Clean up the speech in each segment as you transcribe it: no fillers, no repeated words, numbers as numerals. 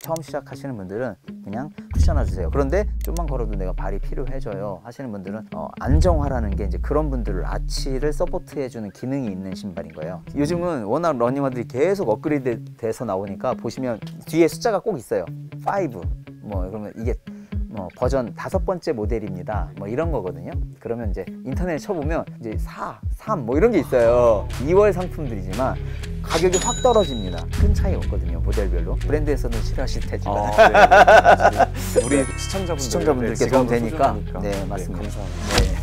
처음 시작하시는 분들은 그냥 쿠션 놔주세요. 그런데 좀만 걸어도 내가 발이 필요해져요 하시는 분들은 안정화라는 게 이제 그런 분들을 아치를 서포트해주는 기능이 있는 신발인 거예요. 요즘은 워낙 러닝화들이 계속 업그레이드 돼서 나오니까 보시면 뒤에 숫자가 꼭 있어요. 5 뭐 그러면 이게 뭐 버전 5번째 모델입니다 뭐 이런 거거든요. 그러면 이제 인터넷에 쳐보면 이제 4, 3 뭐 이런 게 있어요. 2월 상품들이지만 가격이 확 떨어집니다. 큰 차이 없거든요, 모델별로. 브랜드에서는 싫어하실 테지만 우리 시청자분들께 도움 되니까. 네, 맞습니다. 네, 감사합니다. 네.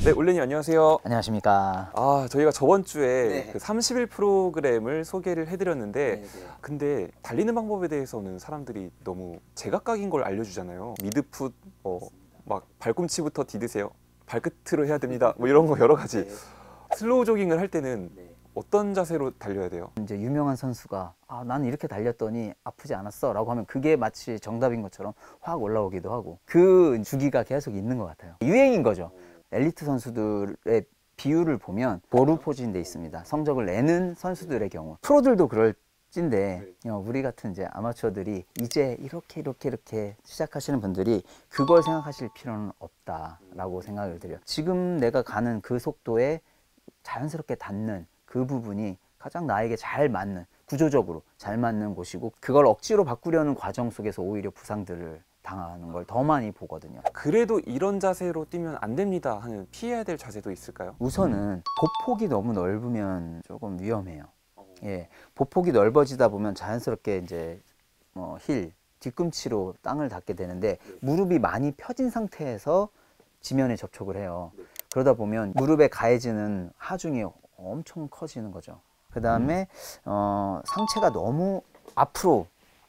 네, 올레님 안녕하세요. 안녕하십니까. 저희가 저번 주에 네. 그 30일 프로그램을 소개를 해드렸는데 네, 네. 근데 달리는 방법에 대해서는 사람들이 너무 제각각인 걸 알려주잖아요. 미드풋, 막 발꿈치부터 디드세요. 발끝으로 해야 됩니다. 뭐 이런 거 여러 가지. 네. 슬로우 조깅을 할 때는 네. 어떤 자세로 달려야 돼요? 이제 유명한 선수가 나는 이렇게 달렸더니 아프지 않았어 라고 하면 그게 마치 정답인 것처럼 확 올라오기도 하고 그 주기가 계속 있는 것 같아요. 유행인 거죠. 엘리트 선수들의 비율을 보면 보루포진돼 있습니다. 성적을 내는 선수들의 경우. 프로들도 그럴진데 우리 같은 이제 아마추어들이 이제 이렇게 시작하시는 분들이 그걸 생각하실 필요는 없다라고 생각을 드려요. 지금 내가 가는 그 속도에 자연스럽게 닿는 그 부분이 가장 나에게 잘 맞는, 구조적으로 잘 맞는 곳이고, 그걸 억지로 바꾸려는 과정 속에서 오히려 부상들을 당하는 걸 더 많이 보거든요. 그래도 이런 자세로 뛰면 안 됩니다 하는 피해야 될 자세도 있을까요? 우선은 보폭이 너무 넓으면 조금 위험해요. 예, 보폭이 넓어지다 보면 자연스럽게 이제 힐, 뒤꿈치로 땅을 닿게 되는데 무릎이 많이 펴진 상태에서 지면에 접촉을 해요. 그러다 보면 무릎에 가해지는 하중이 엄청 커지는 거죠. 그 다음에 상체가 너무 앞으로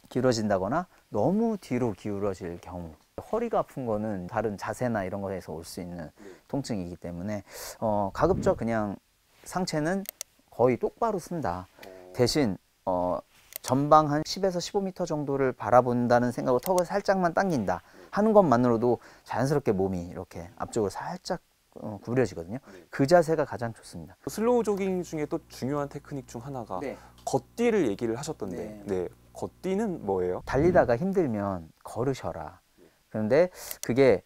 기울어진다거나 너무 뒤로 기울어질 경우, 허리가 아픈 거는 다른 자세나 이런 거에서 올 수 있는 통증이기 때문에 가급적 그냥 상체는 거의 똑바로 쓴다. 대신 전방 한 10에서 15m 정도를 바라본다는 생각으로 턱을 살짝만 당긴다 하는 것만으로도 자연스럽게 몸이 이렇게 앞쪽으로 살짝 구부려지거든요. 그 자세가 가장 좋습니다. 슬로우 조깅 중에 또 중요한 테크닉 중 하나가 걷기를 얘기를 하셨던데 걷기는 뭐예요? 달리다가 힘들면 걸으셔라. 그런데 그게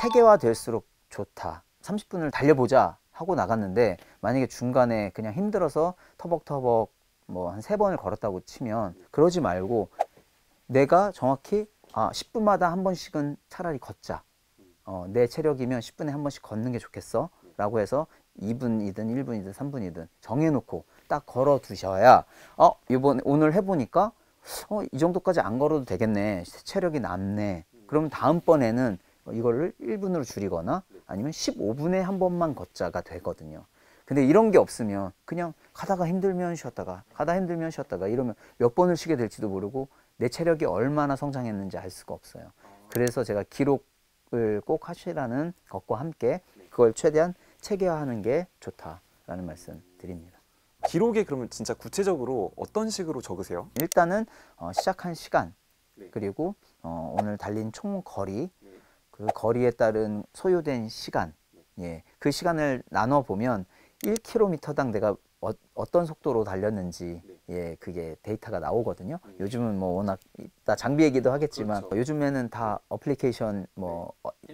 체계화 될수록 좋다. 30분을 달려보자 하고 나갔는데 만약에 중간에 그냥 힘들어서 터벅터벅 뭐 한 3번을 걸었다고 치면 그러지 말고 내가 정확히 10분마다 한 번씩은 차라리 걷자. 내 체력이면 10분에 한 번씩 걷는 게 좋겠어 라고 해서 2분이든 1분이든 3분이든 정해놓고 딱 걸어 두셔야 오늘 해보니까 이 정도까지 안 걸어도 되겠네, 체력이 남네, 그럼 다음번에는 이거를 1분으로 줄이거나 아니면 15분에 한 번만 걷자가 되거든요. 근데 이런 게 없으면 그냥 가다가 힘들면 쉬었다가 이러면 몇 번을 쉬게 될지도 모르고 내 체력이 얼마나 성장했는지 알 수가 없어요. 그래서 제가 기록을 꼭 하시라는 것과 함께 그걸 최대한 체계화하는 게 좋다라는 말씀 드립니다. 기록에 그러면 진짜 구체적으로 어떤 식으로 적으세요? 일단은 시작한 시간, 그리고 오늘 달린 총 거리, 그 거리에 따른 소요된 시간, 그 시간을 나눠 보면 1km당 내가 어떤 속도로 달렸는지 그게 데이터가 나오거든요. 요즘은 뭐 워낙 이따 장비 얘기도 하겠지만 요즘에는 다 어플리케이션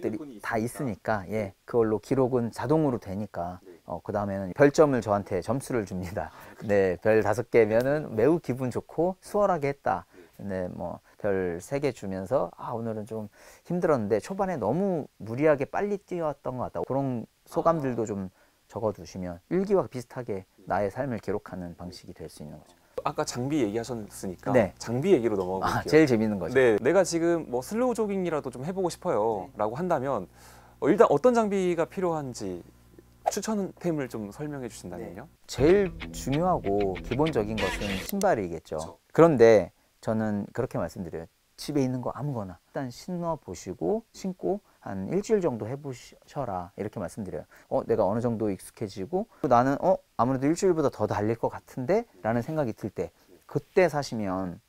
들이 다 있으니까 그걸로 기록은 자동으로 되니까 그 다음에는 별점을 저한테 점수를 줍니다. 네, 별 5개면은 매우 기분 좋고 수월하게 했다. 근데 뭐 별 3개 주면서 오늘은 좀 힘들었는데 초반에 너무 무리하게 빨리 뛰었던 것 같다. 그런 소감들도 좀 적어두시면 일기와 비슷하게 나의 삶을 기록하는 방식이 될 수 있는 거죠. 아까 장비 얘기하셨으니까 장비 얘기로 넘어가 볼게요. 제일 재밌는 거죠. 내가 지금 뭐 슬로우 조깅이라도 좀 해보고 싶어요 라고 한다면 일단 어떤 장비가 필요한지 추천템을 좀 설명해 주신다면요? 제일 중요하고 기본적인 것은 신발이겠죠. 그런데 저는 그렇게 말씀드려요. 집에 있는 거 아무거나 일단 신고 한 일주일 정도 해보셔라 이렇게 말씀드려요. 내가 어느 정도 익숙해지고 나는 아무래도 일주일보다 더 달릴 것 같은데 라는 생각이 들 때 그때 사시면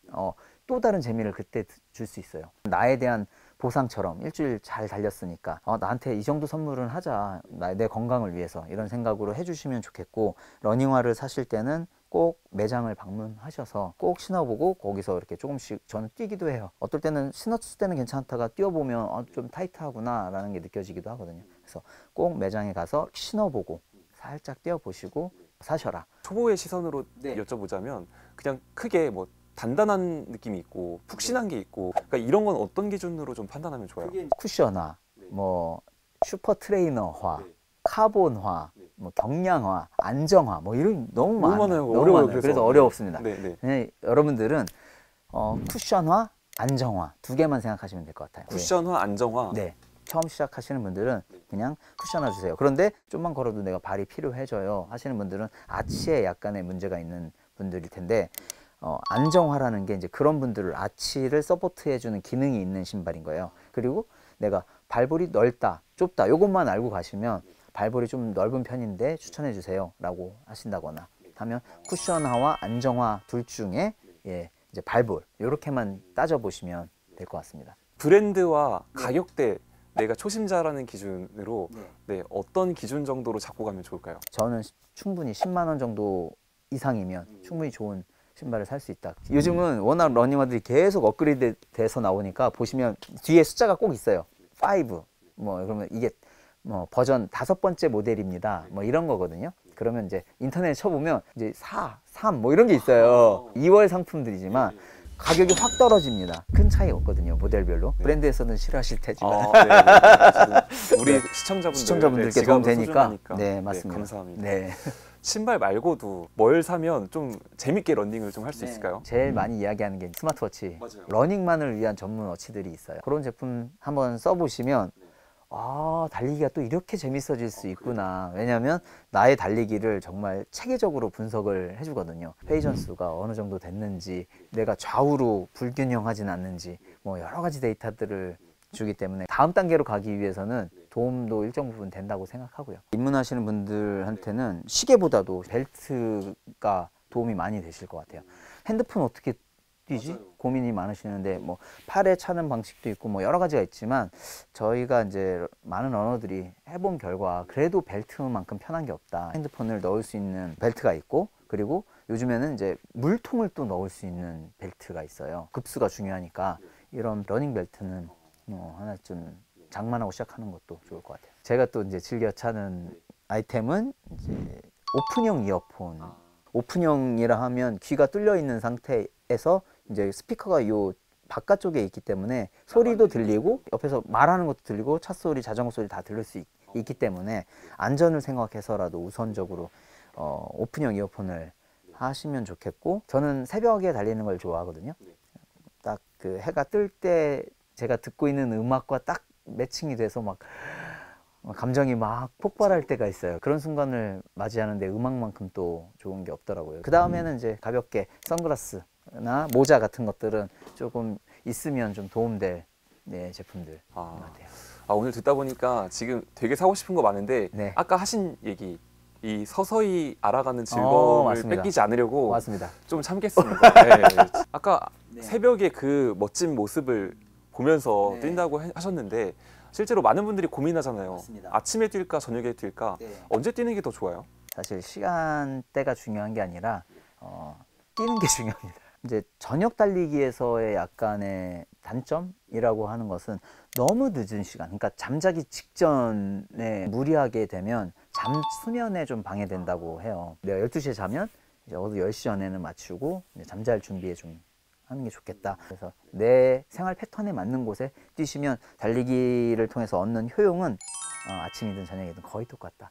또 다른 재미를 그때 줄 수 있어요. 나에 대한 보상처럼 일주일 잘 달렸으니까 나한테 이 정도 선물은 하자, 내 건강을 위해서, 이런 생각으로 해주시면 좋겠고, 러닝화를 사실 때는 꼭 매장을 방문하셔서 꼭 신어보고 거기서 이렇게 조금씩 저는 뛰기도 해요. 어떨 때는 신었을 때는 괜찮다가 뛰어보면 좀 타이트하구나 라는 게 느껴지기도 하거든요. 그래서 꼭 매장에 가서 신어보고 살짝 뛰어보시고 사셔라. 초보의 시선으로 네. 여쭤보자면 그냥 크게 뭐 단단한 느낌이 있고 푹신한 게 있고 그러니까 이런 건 어떤 기준으로 좀 판단하면 좋아요? 쿠션화, 뭐 슈퍼 트레이너화, 카본화, 뭐 경량화, 안정화, 뭐 이런 너무 많아요. 많아요. 너무 어려워요, 많아요. 그래서. 그래서 어렵습니다. 네. 네, 여러분들은 쿠션화, 안정화 두 개만 생각하시면 될 것 같아요. 쿠션화, 안정화. 네. 처음 시작하시는 분들은 그냥 쿠션화 주세요. 그런데 좀만 걸어도 내가 발이 필요해져요 하시는 분들은 아치에 약간의 문제가 있는 분들일 텐데 안정화라는 게 이제 그런 분들을 아치를 서포트해주는 기능이 있는 신발인 거예요. 그리고 내가 발볼이 넓다, 좁다 요것만 알고 가시면 발볼이 좀 넓은 편인데 추천해 주세요 라고 하신다거나 하면 쿠션화와 안정화 둘 중에 이제 발볼 이렇게만 따져보시면 될 것 같습니다. 브랜드와 가격대 내가 초심자라는 기준으로 네, 어떤 기준 정도로 잡고 가면 좋을까요? 저는 충분히 10만 원 정도 이상이면 충분히 좋은 신발을 살 수 있다. 요즘은 워낙 러닝화들이 계속 업그레이드 돼서 나오니까 보시면 뒤에 숫자가 꼭 있어요. 5. 뭐 그러면 이게 뭐 버전 5번째 모델입니다. 뭐 이런 거거든요. 그러면 이제 인터넷에 쳐보면 이제 4, 3 뭐 이런 게 있어요. 2월 상품들이지만 가격이 확 떨어집니다. 큰 차이 없거든요. 모델별로. 브랜드에서는 싫어하실 테지만 우리 네. 시청자분들, 시청자분들께 네, 도움 지갑은 되니까. 소중하니까. 네, 맞습니다. 감사합니다. 네. 신발 말고도 뭘 사면 좀 재밌게 러닝을 좀 할 수 있을까요? 제일 많이 이야기하는 게 스마트워치. 맞아요. 러닝만을 위한 전문 워치들이 있어요. 그런 제품 한번 써보시면 달리기가 또 이렇게 재밌어질 수 있구나. 왜냐하면 나의 달리기를 정말 체계적으로 분석을 해주거든요. 회전수가 어느 정도 됐는지, 내가 좌우로 불균형하진 않는지, 뭐 여러 가지 데이터들을 주기 때문에 다음 단계로 가기 위해서는 도움도 일정 부분 된다고 생각하고요. 입문하시는 분들한테는 시계보다도 벨트가 도움이 많이 되실 것 같아요. 핸드폰 어떻게 뛰지? 고민이 많으시는데 뭐 팔에 차는 방식도 있고 뭐 여러 가지가 있지만 저희가 이제 많은 러너들이 해본 결과 그래도 벨트만큼 편한 게 없다. 핸드폰을 넣을 수 있는 벨트가 있고 그리고 요즘에는 이제 물통을 또 넣을 수 있는 벨트가 있어요. 급수가 중요하니까 이런 러닝 벨트는 하나 좀 장만하고 시작하는 것도 좋을 것 같아요. 제가 또 이제 즐겨 차는 아이템은 이제 오픈형 이어폰. 오픈형이라 하면 귀가 뚫려 있는 상태에서 이제 스피커가 요 바깥쪽에 있기 때문에 소리도 들리고 옆에서 말하는 것도 들리고 차 소리, 자전거 소리 다 들릴 수 있기 때문에 안전을 생각해서라도 우선적으로 오픈형 이어폰을 하시면 좋겠고 저는 새벽에 달리는 걸 좋아하거든요. 딱 그 해가 뜰 때 제가 듣고 있는 음악과 딱 매칭이 돼서 막 감정이 막 폭발할 때가 있어요. 그런 순간을 맞이하는데 음악만큼 또 좋은 게 없더라고요. 그 다음에는 이제 가볍게 선글라스나 모자 같은 것들은 조금 있으면 좀 도움될 제품들 같아요. 오늘 듣다 보니까 지금 되게 사고 싶은 거 많은데 네. 아까 하신 얘기 이 서서히 알아가는 즐거움을 맞습니다. 뺏기지 않으려고 맞습니다. 좀 참겠습니다. 네. 아까 네. 새벽에 그 멋진 모습을 보면서 네. 뛴다고 하셨는데 실제로 많은 분들이 고민하잖아요. 맞습니다. 아침에 뛸까 저녁에 뛸까 언제 뛰는 게 더 좋아요? 사실 시간대가 중요한 게 아니라 뛰는 게 중요합니다. 이제 저녁 달리기에서의 약간의 단점이라고 하는 것은 너무 늦은 시간, 그러니까 잠자기 직전에 무리하게 되면 수면에 좀 방해된다고 해요. 내가 12시에 자면 이제 어두 10시 전에는 맞추고 이제 잠잘 준비에 좀 하는 게 좋겠다. 그래서 내 생활 패턴에 맞는 곳에 뛰시면 달리기를 통해서 얻는 효용은 아침이든 저녁이든 거의 똑같다.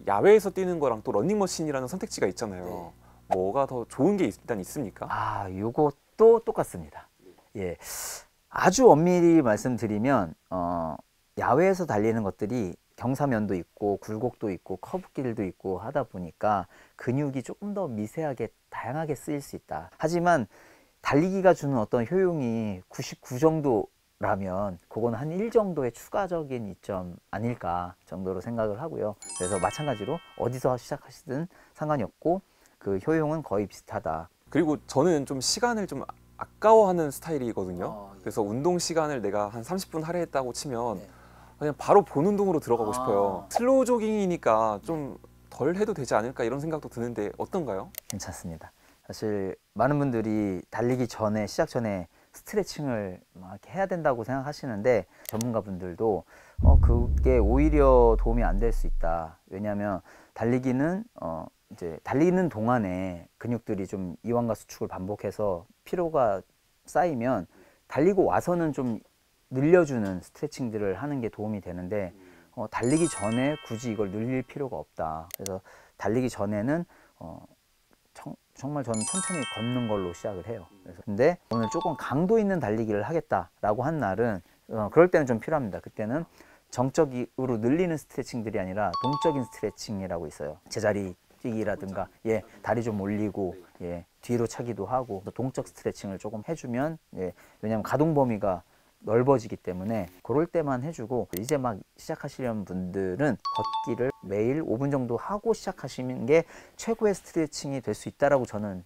야외에서 뛰는 거랑 또 러닝머신이라는 선택지가 있잖아요. 뭐가 더 좋은 게 일단 있습니까? 요것도 똑같습니다. 예. 아주 엄밀히 말씀드리면 야외에서 달리는 것들이 경사면도 있고 굴곡도 있고 커브길도 있고 하다 보니까 근육이 조금 더 미세하게 다양하게 쓰일 수 있다. 하지만 달리기가 주는 어떤 효용이 99 정도라면 그건 한 1 정도의 추가적인 이점 아닐까 정도로 생각을 하고요. 그래서 마찬가지로 어디서 시작하시든 상관이 없고 그 효용은 거의 비슷하다. 그리고 저는 좀 시간을 좀 아까워하는 스타일이거든요. 그래서 운동 시간을 내가 한 30분 할애했다고 치면 그냥 바로 본 운동으로 들어가고 싶어요. 슬로우 조깅이니까 좀 덜 해도 되지 않을까 이런 생각도 드는데 어떤가요? 괜찮습니다. 사실 많은 분들이 달리기 전에 시작 전에 스트레칭을 막 이렇게 해야 된다고 생각하시는데 전문가분들도 그게 오히려 도움이 안 될 수 있다. 왜냐하면 달리기는 이제 달리는 동안에 근육들이 좀 이완과 수축을 반복해서 피로가 쌓이면 달리고 와서는 좀 늘려주는 스트레칭들을 하는 게 도움이 되는데 달리기 전에 굳이 이걸 늘릴 필요가 없다. 그래서 달리기 전에는 정말 저는 천천히 걷는 걸로 시작을 해요. 그래서 근데 오늘 조금 강도 있는 달리기를 하겠다라고 한 날은 그럴 때는 좀 필요합니다. 그때는 정적으로 늘리는 스트레칭들이 아니라 동적인 스트레칭이라고 있어요. 제자리 뛰기라든가 다리 좀 올리고 뒤로 차기도 하고 동적 스트레칭을 조금 해주면 왜냐하면 가동 범위가 넓어지기 때문에 그럴 때만 해주고 이제 막 시작하시려는 분들은 걷기를 매일 5분 정도 하고 시작하시는 게 최고의 스트레칭이 될 수 있다라고 저는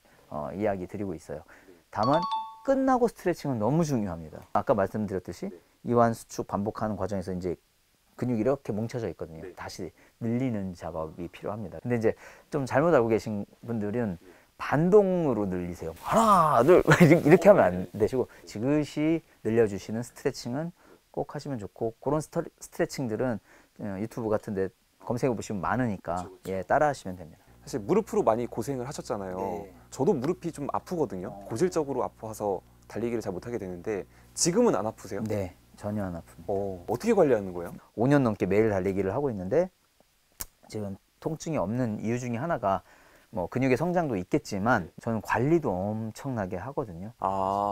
이야기 드리고 있어요. 다만 끝나고 스트레칭은 너무 중요합니다. 아까 말씀드렸듯이 이완 수축 반복하는 과정에서 이제 근육이 이렇게 뭉쳐져 있거든요. 다시 늘리는 작업이 필요합니다. 근데 이제 좀 잘못 알고 계신 분들은 반동으로 늘리세요. 하나, 둘 이렇게 하면 안 되시고 지그시 늘려주시는 스트레칭은 꼭 하시면 좋고 그런 스트레칭들은 유튜브 같은 데 검색해 보시면 많으니까 따라 하시면 됩니다. 사실 무릎으로 많이 고생을 하셨잖아요. 저도 무릎이 좀 아프거든요. 고질적으로 아파서 달리기를 잘 못하게 되는데 지금은 안 아프세요? 네, 전혀 안 아픕니다. 어떻게 관리하는 거예요? 5년 넘게 매일 달리기를 하고 있는데 지금 통증이 없는 이유 중에 하나가 뭐 근육의 성장도 있겠지만 저는 관리도 엄청나게 하거든요.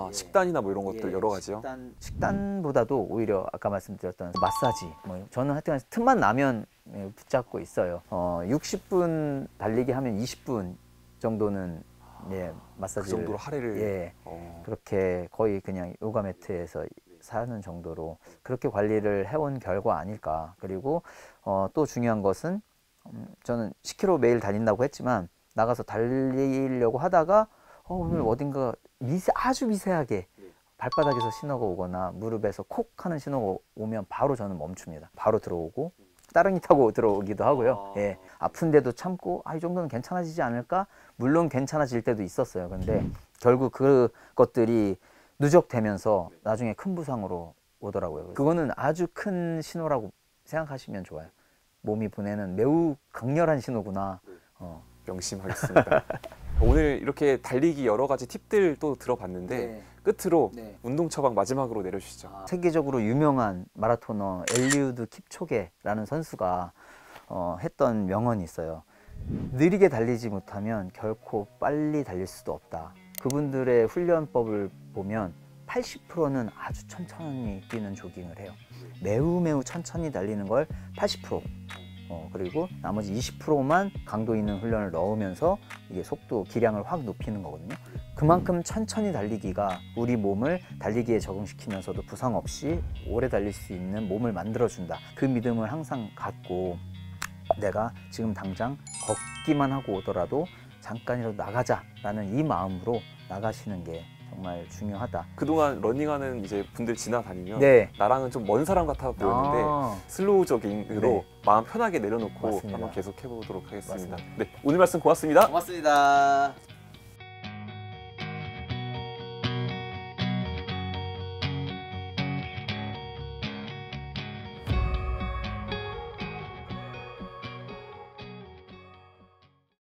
식단이나 뭐 이런 것들 여러 가지요? 식단보다도 오히려 아까 말씀드렸던 마사지 저는 하여튼 틈만 나면 붙잡고 있어요. 60분 달리기 하면 20분 정도는 마사지를 그 정도로 할애를 그렇게 거의 그냥 요가 매트에서 사는 정도로 그렇게 관리를 해온 결과 아닐까. 그리고 또 중요한 것은 저는 10km 매일 다닌다고 했지만 나가서 달리려고 하다가 오늘 어딘가 아주 미세하게 발바닥에서 신호가 오거나 무릎에서 콕 하는 신호가 오면 바로 저는 멈춥니다. 바로 들어오고 따릉이 타고 들어오기도 하고요. 아픈데도 참고 이 정도는 괜찮아지지 않을까? 물론 괜찮아질 때도 있었어요. 근데 결국 그것들이 누적되면서 나중에 큰 부상으로 오더라고요. 그거는 아주 큰 신호라고 생각하시면 좋아요. 몸이 보내는 매우 강렬한 신호구나. 명심하겠습니다. 오늘 이렇게 달리기 여러 가지 팁들 또 들어봤는데 끝으로 운동 처방 마지막으로 내려주시죠. 세계적으로 유명한 마라토너 엘리우드 킵초게라는 선수가 했던 명언이 있어요. 느리게 달리지 못하면 결코 빨리 달릴 수도 없다. 그분들의 훈련법을 보면 80%는 아주 천천히 뛰는 조깅을 해요. 매우 천천히 달리는 걸 80%. 그리고 나머지 20%만 강도 있는 훈련을 넣으면서 이게 속도, 기량을 확 높이는 거거든요. 그만큼 천천히 달리기가 우리 몸을 달리기에 적응시키면서도 부상 없이 오래 달릴 수 있는 몸을 만들어준다. 그 믿음을 항상 갖고 내가 지금 당장 걷기만 하고 오더라도 잠깐이라도 나가자라는 이 마음으로 나가시는 게 정말 중요하다. 그동안 러닝하는 이제 분들 지나다니면 나랑은 좀 먼 사람 같아 보였는데 슬로우 조깅으로 마음 편하게 내려놓고 맞습니다. 한번 계속 해보도록 하겠습니다. 오늘 말씀 고맙습니다. 고맙습니다.